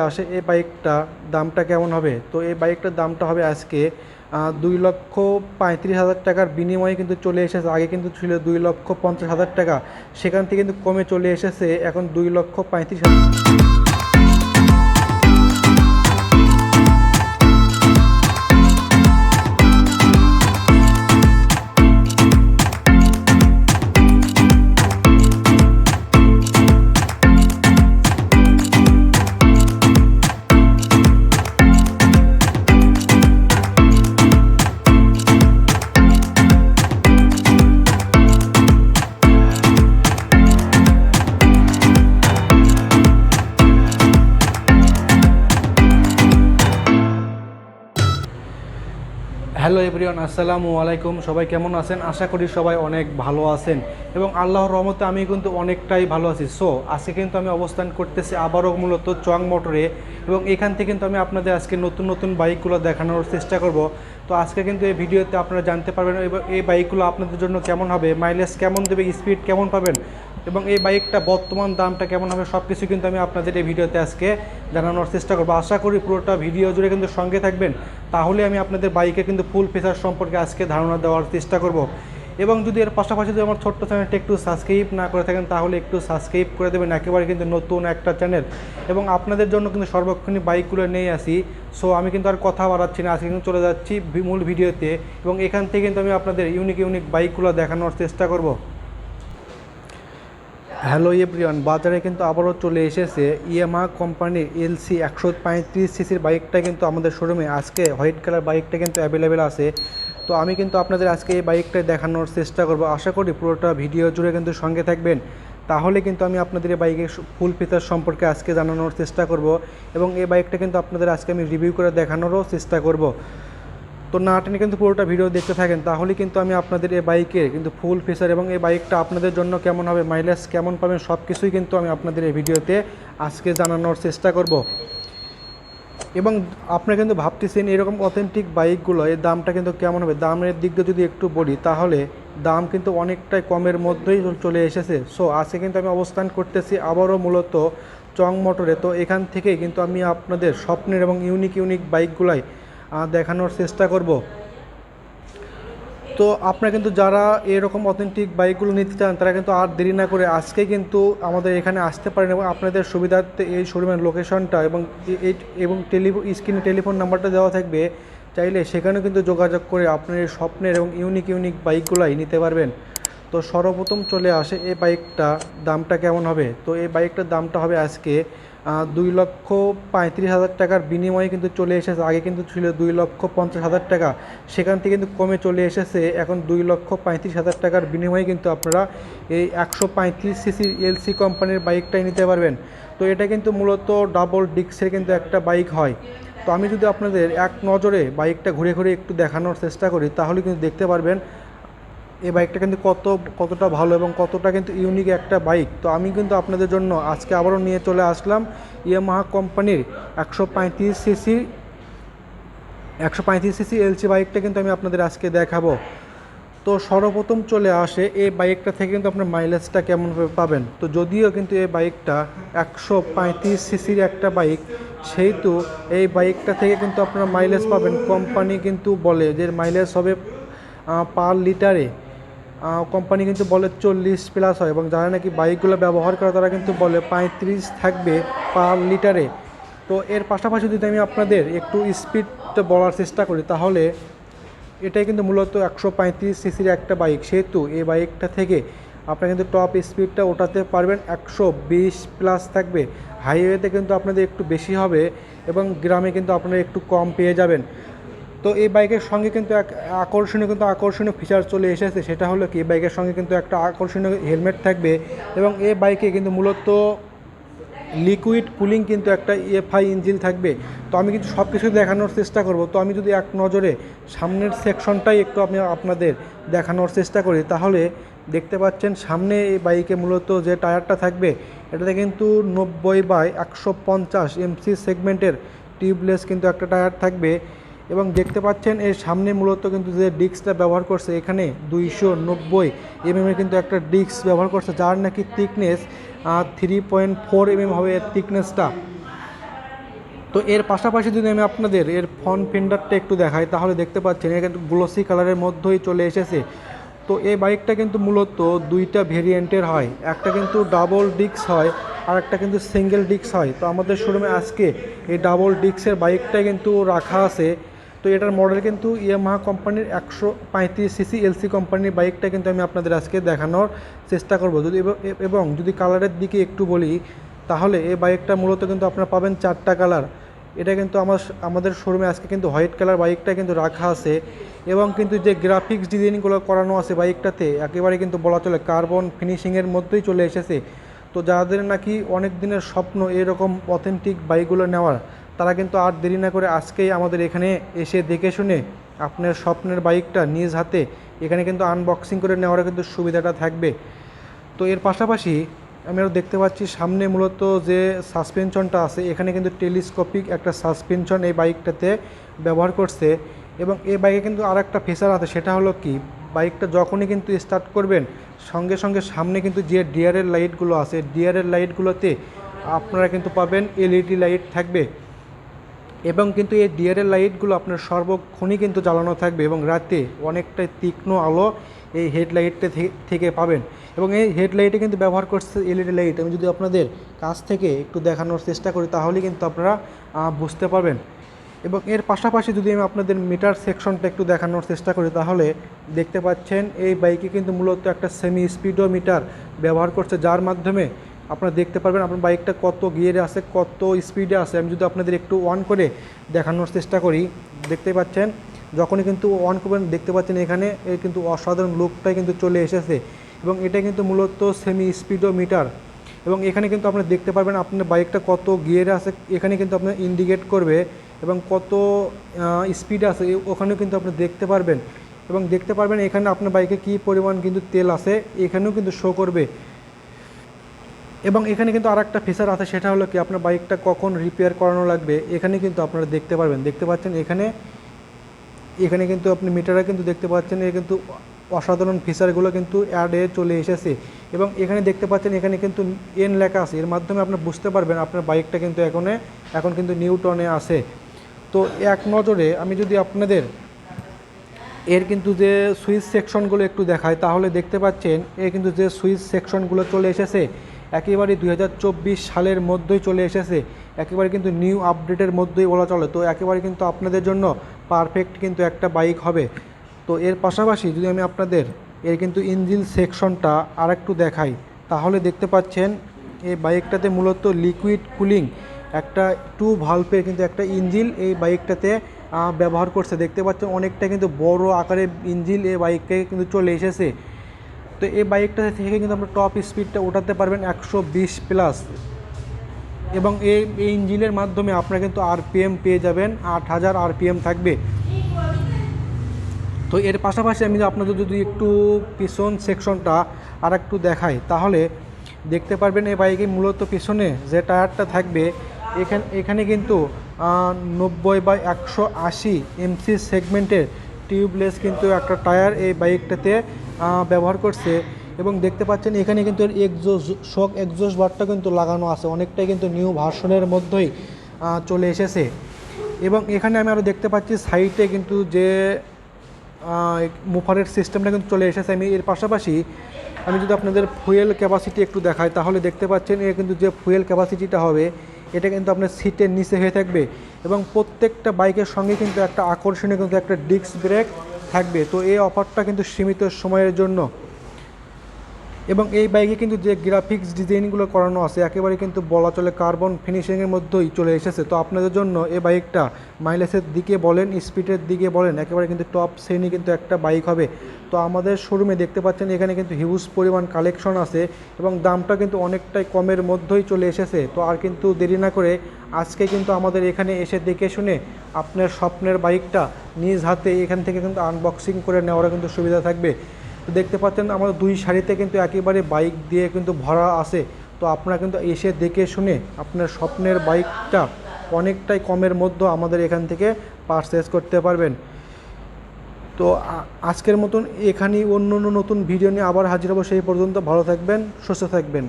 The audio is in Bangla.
আসে এই বাইকটা দামটা কেমন হবে। তো এই বাইকটার দামটা হবে আজকে 2,35,000 টাকার বিনিময়ে কিন্তু চলে এসেছে। আগে কিন্তু ছিল 2,50,000 টাকা, সেখান থেকে কিন্তু কমে চলে এসেছে এখন 2,35,000। হ্যালো এভরিওয়ান, আসসালামু আলাইকুম। সবাই কেমন আছেন? আশা করি সবাই অনেক ভালো আছেন এবং আল্লাহর রহমতে আমি কিন্তু অনেকটাই ভালো আছি। সো আজকে কিন্তু আমি অবস্থান করতেছি আবারও মূলত চং মোটরে এবং এখান থেকে কিন্তু আমি আপনাদের আজকে নতুন নতুন বাইকগুলো দেখানোর চেষ্টা করব। তো আজকে কিন্তু এই ভিডিওতে আপনারা জানতে পারবেন এই বাইকগুলো আপনাদের জন্য কেমন হবে, মাইলেজ কেমন দেবে, স্পিড কেমন পাবেন এবং এই বাইকটা বর্তমান দামটা কেমন হবে, সব কিছু কিন্তু আমি আপনাদের এই ভিডিওতে আজকে জানানোর চেষ্টা করবো। আশা করি পুরোটা ভিডিও জুড়ে কিন্তু সঙ্গে থাকবেন, তাহলে আমি আপনাদের বাইকে কিন্তু ফুল ফিচার সম্পর্কে আজকে ধারণা দেওয়ার চেষ্টা করব। এবং যদি এর পাশাপাশি যদি আমার ছোট্ট চ্যানেলটা একটু সাবস্ক্রাইব না করে থাকেন তাহলে একটু সাবস্ক্রাইব করে দেবেন, একেবারে কিন্তু নতুন একটা চ্যানেল এবং আপনাদের জন্য কিন্তু সর্বক্ষণই বাইকগুলো নিয়ে আসি। সো আমি কিন্তু আর কথা বাড়াচ্ছি না, আজকে কিন্তু চলে যাচ্ছি মূল ভিডিওতে এবং এখান থেকে কিন্তু আমি আপনাদের ইউনিক বাইকগুলো দেখানোর চেষ্টা করব। হ্যালো এভরিওয়ান, বাজারে কিন্তু আবারও চলে এসেছে ইয়ামাহা কোম্পানির এলসি 135 সিসির বাইকটা কিন্তু আমাদের শোরুমে আজকে হোয়াইট কালার বাইকটা কিন্তু অ্যাভেলেবেল আছে। তো আমি কিন্তু আপনাদের আজকে এই বাইকটা দেখানোর চেষ্টা করব। আশা করি পুরোটা ভিডিও জুড়ে কিন্তু সঙ্গে থাকবেন, তাহলে কিন্তু আমি আপনাদের এই বাইকের ফুল ফিচার সম্পর্কে আজকে জানানোর চেষ্টা করব এবং এই বাইকটা কিন্তু আপনাদের আজকে আমি রিভিউ করে দেখানোরও চেষ্টা করব। তো না টেনে কিন্তু পুরোটা ভিডিও দেখতে থাকেন, তাহলে কিন্তু আমি আপনাদের এই বাইকের কিন্তু ফুল ফিচার এবং এই বাইকটা আপনাদের জন্য কেমন হবে, মাইলেজ কেমন পাবেন, সব কিছুই কিন্তু আমি আপনাদের এই ভিডিওতে আজকে জানানোর চেষ্টা করব। এবং আপনারা কিন্তু ভাবতেছেন এরকম অথেন্টিক বাইকগুলো এর দামটা কিন্তু কেমন হবে। দামের দিক দিয়ে যদি একটু বলি তাহলে দাম কিন্তু অনেকটাই কমের মধ্যেই চলে এসেছে। সো আজকে কিন্তু আমি অবস্থান করতেছি আবারও মূলত চং মোটরে। তো এখান থেকেই কিন্তু আমি আপনাদের স্বপ্নের এবং ইউনিক বাইকগুলাই দেখানোর চেষ্টা করব। তো আপনারা কিন্তু যারা এরকম অথেন্টিক বাইকগুলো নিতে চান তারা কিন্তু আর দেরি না করে আজকেই কিন্তু আমাদের এখানে আসতে পারেন এবং আপনাদের সুবিধার্থে এই শোরুমের লোকেশনটা এবং স্ক্রিনে টেলিফোন নাম্বারটা দেওয়া থাকবে, চাইলে সেখানেও কিন্তু যোগাযোগ করে আপনার স্বপ্নের এবং ইউনিক বাইকগুলাই নিতে পারবেন। তো সর্বপ্রথম চলে আসে এই বাইকটা দামটা কেমন হবে। তো এই বাইকটার দামটা হবে আজকে 2,35,000 টাকার বিনিময়ে কিন্তু চলে এসেছে। আগে কিন্তু ছিল 2,50,000 টাকা, সেখান থেকে কিন্তু কমে চলে এসেছে এখন 2,35,000 টাকার বিনিময়ে কিন্তু আপনারা এই 135 সিসি এলসি কোম্পানির বাইকটাই নিতে পারবেন। তো এটা কিন্তু মূলত ডাবল ডিস্কের কিন্তু একটা বাইক হয়। তো আমি যদি আপনাদের এক নজরে বাইকটা ঘুরে একটু দেখানোর চেষ্টা করি তাহলে কিন্তু দেখতে পারবেন এই বাইকটা কিন্তু কতটা ভালো এবং কতটা কিন্তু ইউনিক একটা বাইক। তো আমি কিন্তু আপনাদের জন্য আজকে আবারও নিয়ে চলে আসলাম ইয়ামাহা কোম্পানির 135 সিসি এলসি বাইকটা কিন্তু আমি আপনাদের আজকে দেখাবো। তো সর্বপ্রথম চলে আসে এই বাইকটা থেকে কিন্তু আপনার মাইলেজটা কেমনভাবে পাবেন। তো যদিও কিন্তু এই বাইকটা 135 সিসির একটা বাইক, সেহেতু এই বাইকটা থেকে কিন্তু আপনারা মাইলেজ পাবেন, কোম্পানি কিন্তু বলে যে মাইলেজ হবে পার লিটারে কোম্পানি কিন্তু বলে 40+ হয় এবং যারা নাকি বাইকগুলো ব্যবহার করে তারা কিন্তু বলে 35 থাকবে পার লিটারে। তো এর পাশাপাশি যদি আমি আপনাদের একটু স্পিডটা বলার চেষ্টা করি তাহলে এটাই কিন্তু মূলত 135 সিসির একটা বাইক, সেহেতু এই বাইকটা থেকে আপনারা কিন্তু টপ স্পিডটা ওঠাতে পারবেন, 120+ থাকবে। হাইওয়েতে কিন্তু আপনাদের একটু বেশি হবে এবং গ্রামে কিন্তু আপনারা একটু কম পেয়ে যাবেন। তো এই বাইকের সঙ্গে কিন্তু এক আকর্ষণীয় ফিচার চলে এসেছে, সেটা হলো কি এই বাইকের সঙ্গে কিন্তু একটা আকর্ষণীয় হেলমেট থাকবে এবং এই বাইকে কিন্তু মূলত লিকুইড কুলিং কিন্তু একটা এফআই ইঞ্জিন থাকবে। তো আমি কিন্তু সব কিছু দেখানোর চেষ্টা করব। তো আমি যদি এক নজরে সামনের সেকশনটাই একটু আপনাদের দেখানোর চেষ্টা করি তাহলে দেখতে পাচ্ছেন সামনে এই বাইকে মূলত যে টায়ারটা থাকবে এটাতে কিন্তু 90/150 এমসি সেগমেন্টের টিউবলেস কিন্তু একটা টায়ার থাকবে এবং দেখতে পাচ্ছেন এর সামনে মূলত কিন্তু যে ডিস্কটা ব্যবহার করছে এখানে 290 এর কিন্তু একটা ডিস্ক ব্যবহার করছে, যার নাকি থিকনেস 3.4 হবে এর থিকনেসটা। তো এর পাশাপাশি যদি আমি আপনাদের এর ফ্রন্ট ফেন্ডারটা একটু দেখাই তাহলে দেখতে পাচ্ছেন এটা কিন্তু গ্লোসি কালারের মধ্যেই চলে এসেছে। তো এই বাইকটা কিন্তু মূলত দুইটা ভেরিয়েন্টের হয়, একটা কিন্তু ডাবল ডিস্ক হয় আর একটা কিন্তু সিঙ্গেল ডিস্ক হয়। তো আমাদের শোরুমে আজকে এই ডাবল ডিস্কের বাইকটা কিন্তু রাখা আছে। তো এটার মডেল কিন্তু ইয়ামাহা কোম্পানির 135 সিসি এলসি কোম্পানির বাইকটা কিন্তু আমি আপনাদের আজকে দেখানোর চেষ্টা করব। যদি এবং যদি কালারের দিকে একটু বলি তাহলে এই বাইকটা মূলত কিন্তু আপনারা পাবেন 4টা কালার। এটা কিন্তু আমাদের শোরুমে আজকে কিন্তু হোয়াইট কালার বাইকটা কিন্তু রাখা আছে এবং কিন্তু যে গ্রাফিক্স ডিজাইনগুলো করানো আছে বাইকটাতে একেবারে কিন্তু বলা চলে কার্বন ফিনিশিংয়ের মধ্যেই চলে এসেছে। তো যাদের নাকি অনেক দিনের স্বপ্ন এরকম অথেন্টিক বাইকগুলো নেওয়ার, তারা কিন্তু আর দেরি না করে আজকেই আমাদের এখানে এসে দেখে শুনে আপনার স্বপ্নের বাইকটা নিজ হাতে এখানে কিন্তু আনবক্সিং করে নেওয়ার কিন্তু সুবিধাটা থাকবে। তো এর পাশাপাশি আমি আরও দেখতে পাচ্ছি সামনে মূলত যে সাসপেনশনটা আছে এখানে কিন্তু টেলিস্কোপিক একটা সাসপেনশন এই বাইকটাতে ব্যবহার করছে। এবং এই বাইকে কিন্তু আর একটা ফিচার আছে, সেটা হলো কি বাইকটা যখনই কিন্তু স্টার্ট করবেন সঙ্গে সঙ্গে সামনে কিন্তু যে ডিআরের লাইটগুলো আছে ডিআরের লাইটগুলোতে আপনারা কিন্তু পাবেন এলইডি লাইট থাকবে এবং কিন্তু এই ডিআরের লাইটগুলো আপনার সর্বক্ষণই কিন্তু জ্বালানো থাকবে এবং রাতে অনেকটাই তীক্ষ্ণ আলো এই হেডলাইটটা থেকে পাবেন। এবং এই হেডলাইটে কিন্তু ব্যবহার করছে এলইডি লাইট। আমি যদি আপনাদের কাছ থেকে একটু দেখানোর চেষ্টা করি তাহলেই কিন্তু আপনারা বুঝতে পারবেন। এবং এর পাশাপাশি যদি আমি আপনাদের মিটার সেকশনটা একটু দেখানোর চেষ্টা করি তাহলে দেখতে পাচ্ছেন এই বাইকে কিন্তু মূলত একটা সেমি স্পিডোমিটার ব্যবহার করছে, যার মাধ্যমে আপনারা দেখতে পারবেন আপনার বাইকটা কত গিয়ারে আছে কত স্পিডে আছে। আমি যদি আপনাদের একটু অন করে দেখানোর চেষ্টা করি দেখতে পাচ্ছেন যখনই কিন্তু অন করবেন দেখতে পাচ্ছেন এখানে এই কিন্তু অসাধারণ লুকটাই কিন্তু চলে এসেছে এবং এটা কিন্তু মূলত সেমি স্পিডোমিটার। এবং এখানে কিন্তু আপনারা দেখতে পারবেন আপনার বাইকটা কত গিয়ারে আছে, এখানে কিন্তু আপনার ইন্ডিকেট করবে এবং কত স্পিড আছে ওখানেও কিন্তু আপনি দেখতে পারবেন এবং দেখতে পারবেন এখানে আপনার বাইকে কী পরিমাণ কিন্তু তেল আছে এখানেও কিন্তু শো করবে। এবং এখানে কিন্তু আর একটা ফিচার আছে, সেটা হলো কি আপনার বাইকটা কখন রিপেয়ার করানো লাগবে এখানে কিন্তু আপনারা দেখতে পারবেন। দেখতে পাচ্ছেন এখানে কিন্তু আপনি মিটারে কিন্তু দেখতে পাচ্ছেন এ কিন্তু অসাধারণ ফিচারগুলো কিন্তু অ্যাডে চলে এসেছে এবং এখানে দেখতে পাচ্ছেন এখানে কিন্তু এন লেখা আছে, এর মাধ্যমে আপনি বুঝতে পারবেন আপনার বাইকটা কিন্তু এখন কিন্তু নিউটনে আছে। তো এক নজরে আমি যদি আপনাদের এর কিন্তু যে সুইচ সেকশনগুলো একটু দেখাই তাহলে দেখতে পাচ্ছেন কিন্তু যে সুইচ সেকশনগুলো চলে এসেছে একেবারে 2024 সালের মধ্যেই চলে এসেছে, একেবারে কিন্তু নিউ আপডেটের মধ্যেই বলা চলে। তো একেবারে কিন্তু আপনাদের জন্য পারফেক্ট কিন্তু একটা বাইক হবে। তো এর পাশাপাশি যদি আমি আপনাদের এর কিন্তু ইঞ্জিন সেকশনটা আর একটু দেখাই তাহলে দেখতে পাচ্ছেন এই বাইকটাতে মূলত লিকুইড কুলিং একটা 2 ভালভের কিন্তু একটা ইঞ্জিন এই বাইকটাতে ব্যবহার করছে। দেখতে পাচ্ছেন অনেকটা কিন্তু বড় আকারের ইঞ্জিন এই বাইকে কিন্তু চলে এসেছে। তো এই বাইকটা থেকে কিন্তু আমরা টপ স্পিডটা ওঠাতে পারবেন 120+ এবং এই ইঞ্জিনের মাধ্যমে আপনারা কিন্তু আরপিএম পেয়ে যাবেন 8000 আরপিএম থাকবে। তো এর পাশাপাশি আমি আপনাদের যদি একটু পিছন সেকশনটা আর একটু দেখাই তাহলে দেখতে পারবেন এই বাইকে মূলত পিছনে যে টায়ারটা থাকবে এখানে কিন্তু 90/180 এমসি সেগমেন্টের টিউবলেস কিন্তু একটা টায়ার এই বাইকটাতে ব্যবহার করছে এবং দেখতে পাচ্ছেন এখানে কিন্তু এক্সজস্ট বারটা কিন্তু লাগানো আছে, অনেকটাই কিন্তু নিউ ভার্সনের মধ্যেই চলে এসেছে। এবং এখানে আমি আরও দেখতে পাচ্ছি সাইডে কিন্তু যে মুফারের সিস্টেমটা কিন্তু চলে এসেছে। আমি এর পাশাপাশি আমি যদি আপনাদের ফুয়েল ক্যাপাসিটি একটু দেখাই তাহলে দেখতে পাচ্ছেন এর কিন্তু যে ফুয়েল ক্যাপাসিটিটা হবে এটা কিন্তু আপনার সিটের নিচে হয়ে থাকবে এবং প্রত্যেকটা বাইকের সঙ্গে কিন্তু একটা আকর্ষণীয় কিন্তু একটা ডিস্ক ব্রেক থাকবে। তো এই অফারটা কিন্তু সীমিত সময়ের জন্য এবং এই বাইকে কিন্তু যে গ্রাফিক্স ডিজাইনগুলো করানো আছে একেবারে কিন্তু বলা চলে কার্বন ফিনিশিংয়ের মধ্যেই চলে এসেছে। তো আপনাদের জন্য এই বাইকটা মাইলেজের দিকে বলেন স্পিডের দিকে বলেন একেবারে কিন্তু টপ শ্রেণী কিন্তু একটা বাইক হবে। তো আমাদের শোরুমে দেখতে পাচ্ছেন এখানে কিন্তু হিউজ পরিমাণ কালেকশন আছে এবং দামটা কিন্তু অনেকটাই কমের মধ্যেই চলে এসেছে। তো আর কিন্তু দেরি না করে আজকে কিন্তু আমাদের এখানে এসে দেখে শুনে আপনার স্বপ্নের বাইকটা নিজ হাতে এখান থেকে কিন্তু আনবক্সিং করে নেওয়ার কিন্তু সুবিধা থাকবে। তো দেখতে পাচ্ছেন আমাদের 2 সারিতে কিন্তু একেবারে বাইক দিয়ে কিন্তু ভরা আছে। তো আপনারা কিন্তু এসে দেখে শুনে আপনার স্বপ্নের বাইকটা অনেকটাই কমের মধ্যে আমাদের এখান থেকে পারচেজ করতে পারবেন। তো আজকের মতন এখানেই অন্য নতুন ভিডিও নিয়ে আবার হাজির হব, সেই পর্যন্ত ভালো থাকবেন সুস্থ থাকবেন।